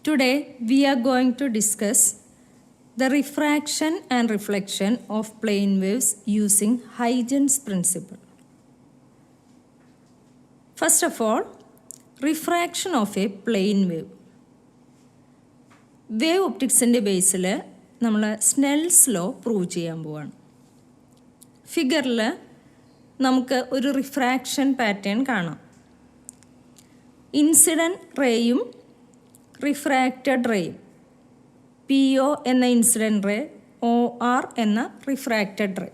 Today we are going to discuss the refraction and reflection of plane waves using Huygens principle. First of all, refraction of a plane wave. Wave ഒപ്റ്റിക്സിൻ്റെ ബേസിൽ നമ്മൾ Snell's law prove ചെയ്യാൻ പോവാണ്. ഫിഗറിൽ നമുക്ക് ഒരു refraction pattern കാണാം. Incident റേയും റിഫ്രാക്റ്റഡ് റേയും, പി ഒ എന്ന ഇൻസിഡൻറ്റ് റേ, ഒ ആർ എന്ന റിഫ്രാക്റ്റഡ് റേ.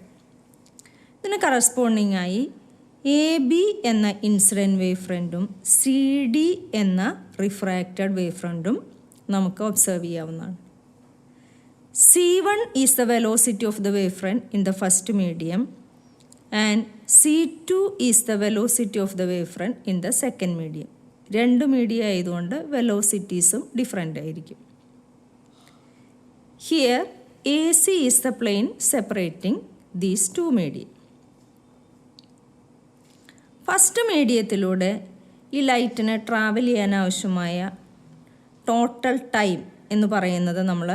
ഇതിന് കറസ്പോണ്ടിങ് ആയി എ ബി എന്ന ഇൻസിഡൻറ്റ് വേവ് ഫ്രണ്ടും സി ഡി എന്ന റിഫ്രാക്റ്റഡ് വേവ് ഫ്രണ്ടും നമുക്ക് ഒബ്സർവ് ചെയ്യാവുന്നതാണ്. C1 is the velocity of the wavefront in the first medium and C2 is the velocity of the wavefront in the second medium. രണ്ട് media ആയതുകൊണ്ട് വെലോസിറ്റീസും different ആയിരിക്കും. Here A C is the plane separating these two media. First മീഡിയത്തിലൂടെ ഈ ലൈറ്റിന് travel ചെയ്യാൻ ആവശ്യമായ total time എന്ന് പറയുന്നത് നമ്മൾ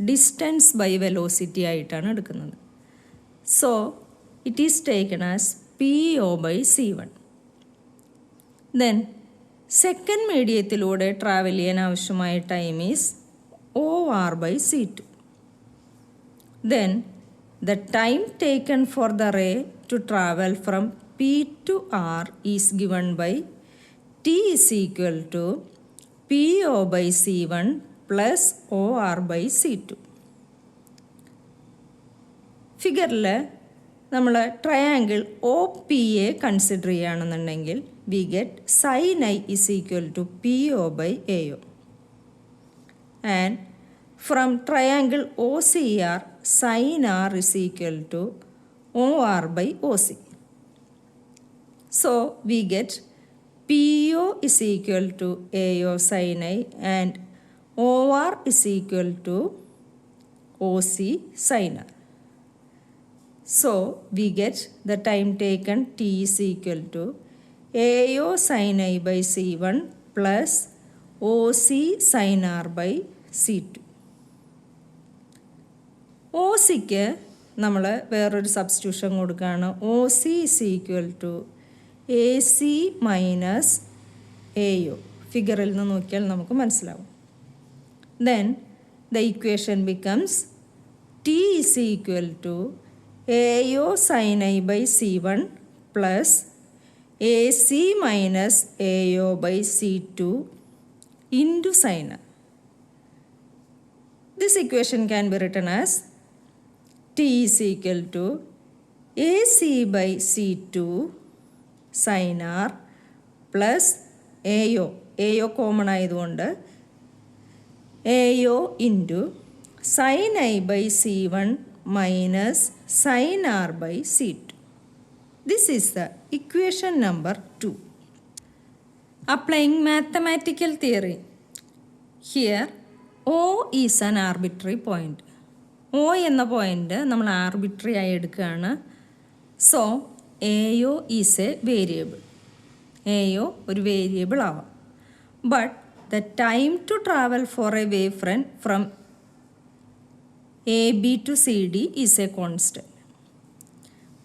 ഡിസ്റ്റൻസ് ബൈ വെലോസിറ്റി ആയിട്ടാണ് എടുക്കുന്നത്. So it is taken as P O by C one. Then second മീഡിയത്തിലൂടെ ട്രാവൽ ചെയ്യാൻ ആവശ്യമായ time is O R by C two. Then the time taken for the ray to travel from P to R is given by T is equal to P O by C one plus O R by C two. ഫിഗറിൽ നമ്മൾ triangle O P A consider ചെയ്യുകയാണെന്നുണ്ടെങ്കിൽ we get sine I is equal to P O by A O. And from triangle O C R sine R is equal to O R by O C. So we get P O is equal to A O sine I and OR is equal to OC sin R. So we get the time taken T is equal to AO sin I by C1 plus OC sin R by C2. OCക്ക് നമ്മൾ വേറൊരു substitution കൊടുക്കുകയാണ്. OC is equal to AC minus AO. ഫിഗറിൽ നിന്ന് നോക്കിയാൽ നമുക്ക് മനസ്സിലാവും. Then the equation becomes T is equal to AO sin I by C1 plus AC minus AO by C2 into sin R. This equation can be written as T is equal to AC by C2 sin R plus AO common ആയതുകൊണ്ട് AO into sin I by C1 minus sin R by C2. This is the equation number 2. Applying mathematical theory. Here O is an arbitrary point. O എന്ന point നമ്മൾ arbitrary ആയി എടുക്കുകയാണ്. So AO is A variable. AO ഒരു variable ആവാം. But the time to travel for a wavefront from AB to CD is a constant.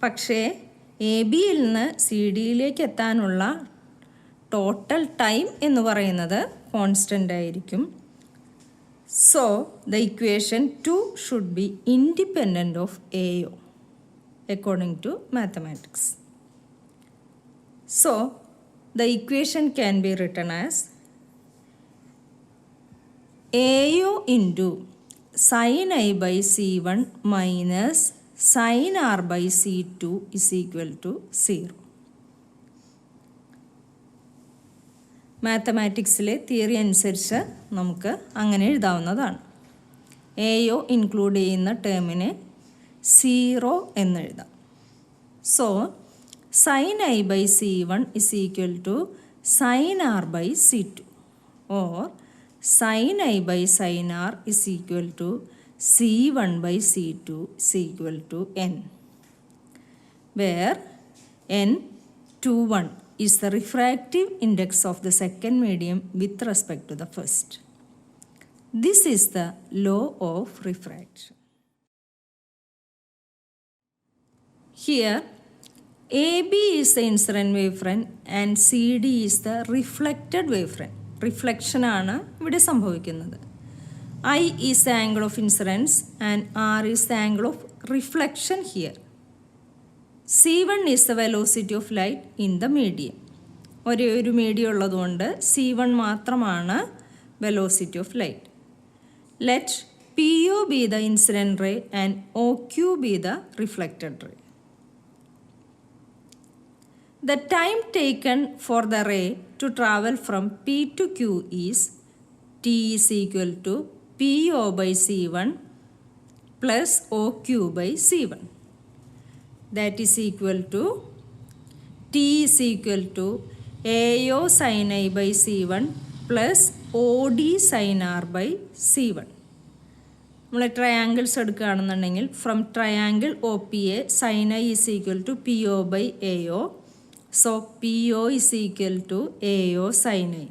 പക്ഷേ A ബിയിൽ നിന്ന് C ഡിയിലേക്ക് എത്താനുള്ള ടോട്ടൽ ടൈം എന്ന് പറയുന്നത് കോൺസ്റ്റൻ്റ് ആയിരിക്കും. So the equation 2 should be independent of AO according to mathematics. So the equation can be written as AO into sin I by C1 minus sin R by C2 is equal to 0. മാത്തമാറ്റിക്സിലെ theory അനുസരിച്ച് നമുക്ക് അങ്ങനെ എഴുതാവുന്നതാണ്. AO include ചെയ്യുന്ന ടേമിനെ 0 എന്നെഴുതാം. So sin I by C1 is equal to sin R by C2 or sin I by sin R is equal to C1 by C2 is equal to N, where N21 is the refractive index of the second medium with respect to the first. This is the law of refraction. Here, AB is the incident wavefront and CD is the reflected wavefront. Reflection ആണ് ഇവിടെ സംഭവിക്കുന്നത്. I is the angle of incidence and R is the angle of reflection here. C1 is the velocity of light in the medium. ഒരേ ഒരു medium ഉള്ളതുകൊണ്ട് C1 മാത്രമാണ് velocity of light. Let PO be the incident ray and OQ be the reflected ray. The time taken for the ray to travel from P to Q is T is equal to PO by C1 plus OQ by C1. That is equal to T is equal to AO sin I by C1 plus OD sin R by C1. നമ്മൾ triangles എടുക്കുകയാണെന്നുണ്ടെങ്കിൽ from triangle O P A sine I is equal to P O by A O. So PO is equal to AO sin I.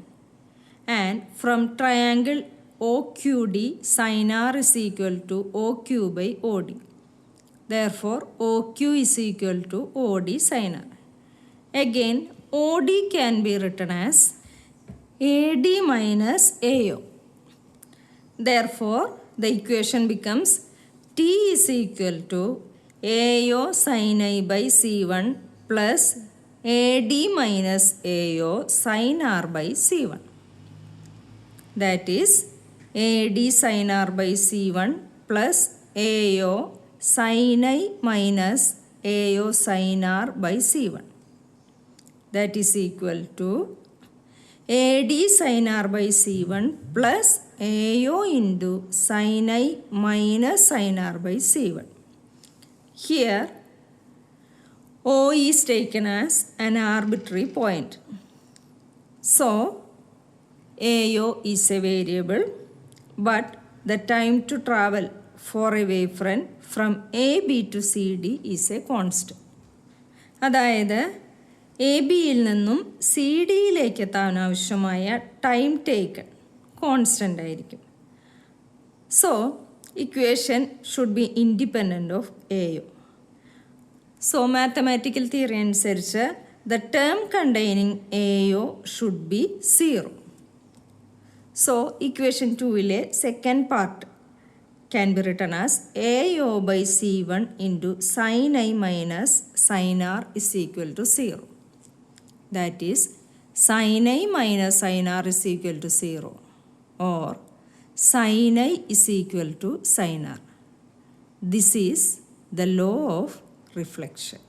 And from triangle OQD, sin R is equal to OQ by OD. Therefore, OQ is equal to OD sin R. Again, OD can be written as AD minus AO. Therefore, the equation becomes T is equal to AO sin I by C1 plus AD minus AO sin R by C1. That is AD sin R by C1 plus AO sin I minus AO sin R by C1. That is equal to AD sin R by C1 plus AO into sin I minus sin R by C1. Here O is taken as an arbitrary point. So, AO is a variable, but the time to travel for a wavefront from AB to CD is a constant. അതായത് A ബിയിൽ നിന്നും C ഡിയിലേക്ക് എത്താൻ ആവശ്യമായ time taken constant ആയിരിക്കും. So equation should be independent of AO. So, mathematical theory അനുസരിച്ച് the term containing AO should be 0. So, equation 2-ലെ second part can be written as AO by C1 into sin I minus sin R is equal to 0. That is, sin I minus sin R is equal to 0 or sin I is equal to sin R. This is the law of reflection.